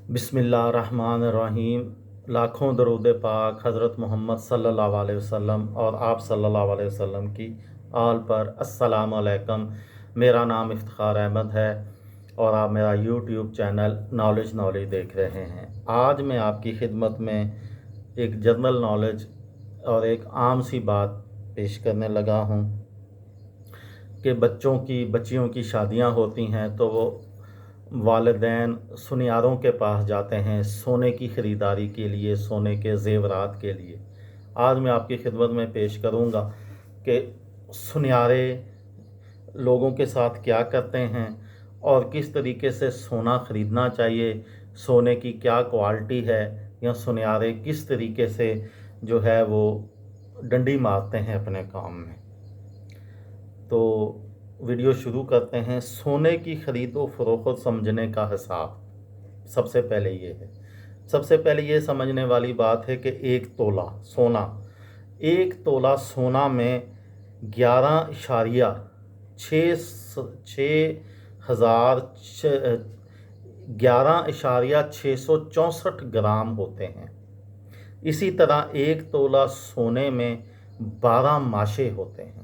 बिस्मिल्लाहिर्रहमानिर्रहीम। लाखों दरूद पाक हज़रत मोहम्मद सल्लल्लाहु अलैहि वसल्लम और आप सल्लल्लाहु अलैहि वसल्लम की आल पर। अस्सलाम वालेकुम। मेरा नाम इफ्तिखार अहमद है और आप मेरा यूट्यूब चैनल नॉलेज देख रहे हैं। आज मैं आपकी खिदमत में एक जनरल नॉलेज और एक आम सी बात पेश करने लगा हूँ कि बच्चियों की शादियाँ होती हैं तो वो वालिदैन सुनियारों के पास जाते हैं सोने की ख़रीदारी के लिए, सोने के ज़ेवरात के लिए। आज मैं आपकी खिदमत में पेश करूंगा कि सुनियारे लोगों के साथ क्या करते हैं और किस तरीके से सोना ख़रीदना चाहिए, सोने की क्या क्वालिटी है, या सुनियारे किस तरीके से जो है वो डंडी मारते हैं अपने काम में। तो वीडियो शुरू करते हैं। सोने की ख़रीद व फ़रोख्त समझने का हिसाब सबसे पहले ये समझने वाली बात है कि एक तोला सोना में 11,664 ग्राम होते हैं। इसी तरह एक तोला सोने में 12 माशे होते हैं।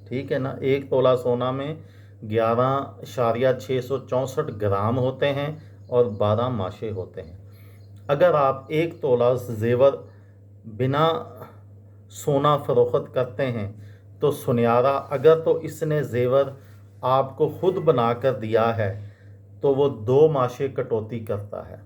ठीक है ना, एक तोला सोना में 11,664 ग्राम होते हैं और 12 माशे होते हैं। अगर आप एक तोला जेवर बिना सोना फरोख्त करते हैं तो सुनियारा अगर तो इसने जेवर आपको खुद बना कर दिया है तो वो 2 माशे कटौती करता है।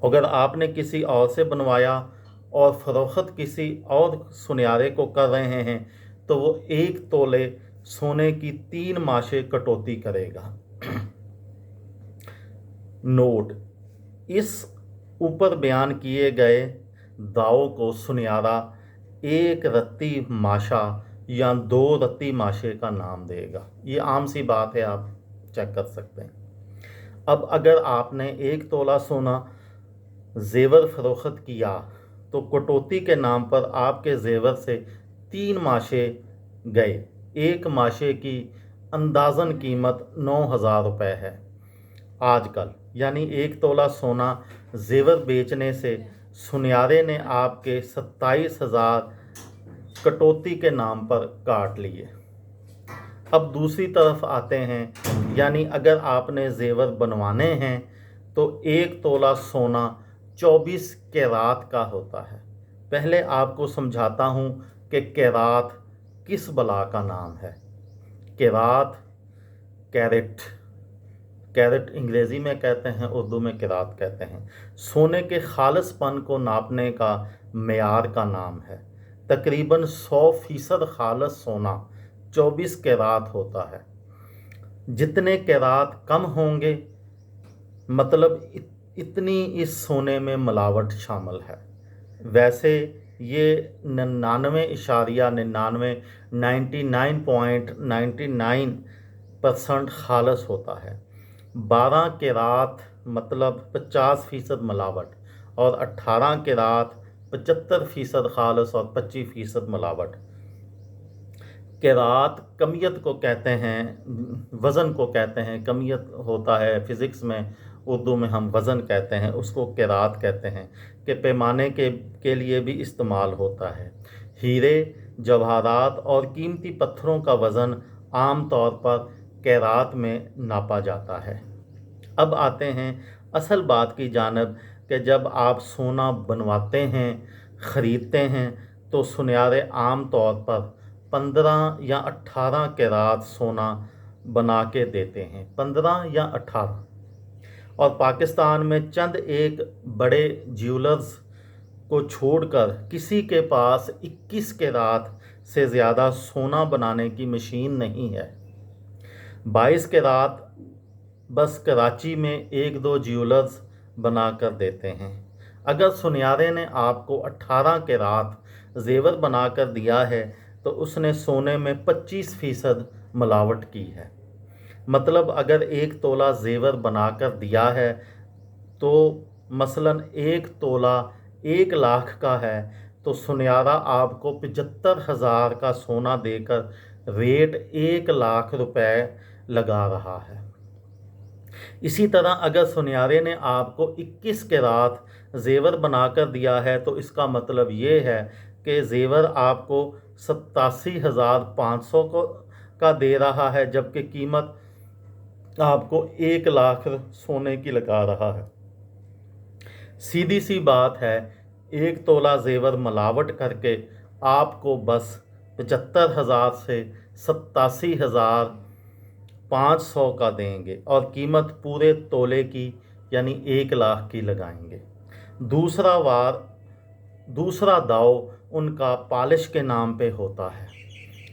अगर आपने किसी और से बनवाया और फरोख्त किसी और सुनियारे को कर रहे हैं तो वो एक तोले सोने की 3 माशे कटौती करेगा। नोट: इस ऊपर बयान किए गए दावों को सुनियारा एक रत्ती माशा या 2 रत्ती माशे का नाम देगा। ये आम सी बात है, आप चेक कर सकते हैं। अब अगर आपने एक तोला सोना जेवर फरोख्त किया तो कटौती के नाम पर आपके जेवर से 3 माशे गए। एक माशे की अंदाज़न कीमत 9,000 रुपये है आजकल। यानी एक तोला सोना जेवर बेचने से सुनियारे ने आपके 27,000 कटौती के नाम पर काट लिए। अब दूसरी तरफ आते हैं, यानी अगर आपने जेवर बनवाने हैं तो एक तोला सोना 24 कैरात का होता है। पहले आपको समझाता हूँ कि कैरात किस बला का नाम है। कैरात, कैरेट अंग्रेज़ी में कहते हैं, उर्दू में कैरात कहते हैं। सोने के खालिसपन को नापने का मेयार का नाम है। तकरीबन 100% खालिस सोना 24 कैरात होता है। जितने कैरात कम होंगे मतलब इतनी इस सोने में मिलावट शामिल है। वैसे ये 99.99% खालस होता है। 12 कैरात मतलब 50% मिलावट और 18 कैरात 75% खालस और 25% मिलावट। कैरात कमियत को कहते हैं, वज़न को कहते हैं। कमियत होता है फ़िज़िक्स में, उर्दू में हम वज़न कहते हैं, उसको कैरात कहते हैं, कि पैमाने के लिए भी इस्तेमाल होता है। हीरे, जवाहरात और कीमती पत्थरों का वज़न आम तौर पर कैरात में नापा जाता है। अब आते हैं असल बात की जानिब कि जब आप सोना बनवाते हैं, ख़रीदते हैं तो सुनियारे आम तौर पर 15 या 18 कैरात सोना बना के देते हैं। 15 या 18। और पाकिस्तान में चंद एक बड़े ज्वेलर्स को छोड़कर किसी के पास 21 कैरात से ज़्यादा सोना बनाने की मशीन नहीं है। 22 कैरात बस कराची में 1-2 ज्वेलर्स बना कर देते हैं। अगर सुनियारे ने आपको 18 कैरात जेवर बना कर दिया है तो उसने सोने में 25% मिलावट की है। मतलब अगर एक तोला जेवर बना कर दिया है तो मसलन एक तोला 1 लाख का है तो सुनियारा आपको 75,000 का सोना देकर रेट 1 लाख रुपए लगा रहा है। इसी तरह अगर सुनियारे ने आपको 21 कैरात जेवर बना कर दिया है तो इसका मतलब ये है कि जेवर आपको 87,500 का दे रहा है, जबकि कीमत आपको 1 लाख सोने की लगा रहा है। सीधी सी बात है, 1 तोला जेवर मिलावट करके आपको बस 75,000 से 87,500 का देंगे और कीमत पूरे तोले की यानी 1 लाख की लगाएंगे। दूसरा दाव उनका पॉलिश के नाम पे होता है।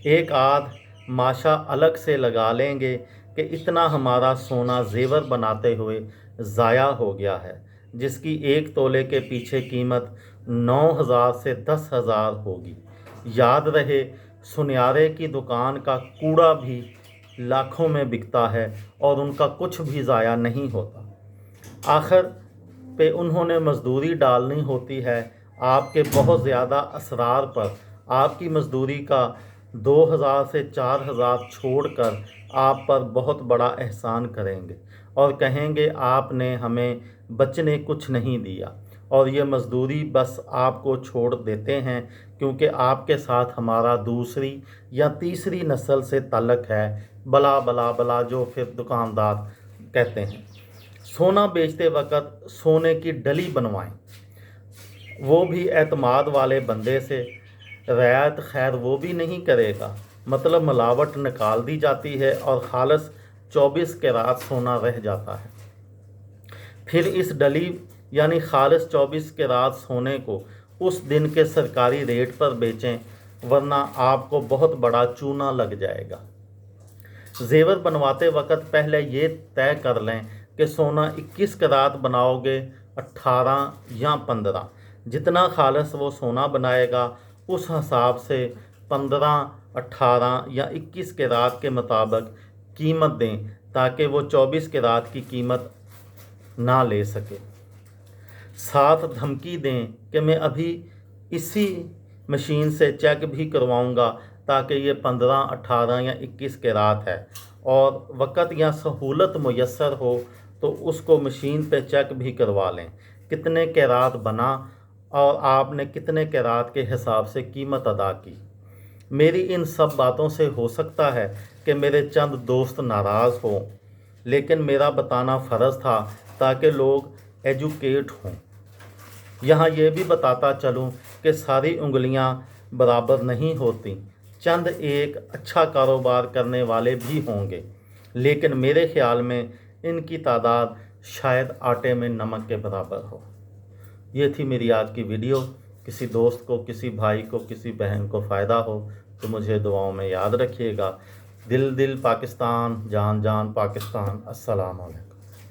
एक आध माशा अलग से लगा लेंगे कि इतना हमारा सोना जेवर बनाते हुए ज़ाया हो गया है, जिसकी 1 तोले के पीछे कीमत 9,000 से 10,000 होगी। याद रहे, सुनियारे की दुकान का कूड़ा भी लाखों में बिकता है और उनका कुछ भी ज़ाया नहीं होता। आखिर पे उन्होंने मजदूरी डालनी होती है आपके बहुत ज़्यादा असरार पर। आपकी मजदूरी का 2,000 से 4,000 छोड़कर आप पर बहुत बड़ा एहसान करेंगे और कहेंगे आपने हमें बचने कुछ नहीं दिया, और ये मजदूरी बस आपको छोड़ देते हैं क्योंकि आपके साथ हमारा दूसरी या तीसरी नस्ल से ताल्लुक़ है, बला बला बला, जो फिर दुकानदार कहते हैं। सोना बेचते वक्त सोने की डली बनवाएं, वो भी एतमाद वाले बंदे से। रियायत खैर वो भी नहीं करेगा, मतलब मिलावट निकाल दी जाती है और खालिस 24 कैरात सोना रह जाता है। फिर इस डली यानी खालिस 24 कैरात सोने को उस दिन के सरकारी रेट पर बेचें, वरना आपको बहुत बड़ा चूना लग जाएगा। जेवर बनवाते वक्त पहले ये तय कर लें कि सोना 21 कैरात बनाओगे, 18 या 15। जितना खालिस वो सोना बनाएगा उस हिसाब से 15, 18 या 21 कैरात के मुताबिक कीमत दें, ताकि वो 24 कैरात की कीमत ना ले सके। साथ धमकी दें कि मैं अभी इसी मशीन से चेक भी करवाऊंगा, ताकि ये 15, 18 या 21 कैरात है, और वक़्त या सहूलत मुयस्सर हो तो उसको मशीन पे चेक भी करवा लें कितने कैरात बना और आपने कितने कैरात के हिसाब से कीमत अदा की। मेरी इन सब बातों से हो सकता है कि मेरे चंद दोस्त नाराज़ हों, लेकिन मेरा बताना फ़र्ज़ था ताकि लोग एजुकेट हों। यहाँ ये भी बताता चलूँ कि सारी उंगलियाँ बराबर नहीं होती, चंद एक अच्छा कारोबार करने वाले भी होंगे, लेकिन मेरे ख़्याल में इनकी तादाद शायद आटे में नमक के बराबर हो। ये थी मेरी आज की वीडियो। किसी दोस्त को, किसी भाई को, किसी बहन को फ़ायदा हो तो मुझे दुआओं में याद रखिएगा। दिल दिल पाकिस्तान, जान जान पाकिस्तान। अस्सलाम वालेकुम।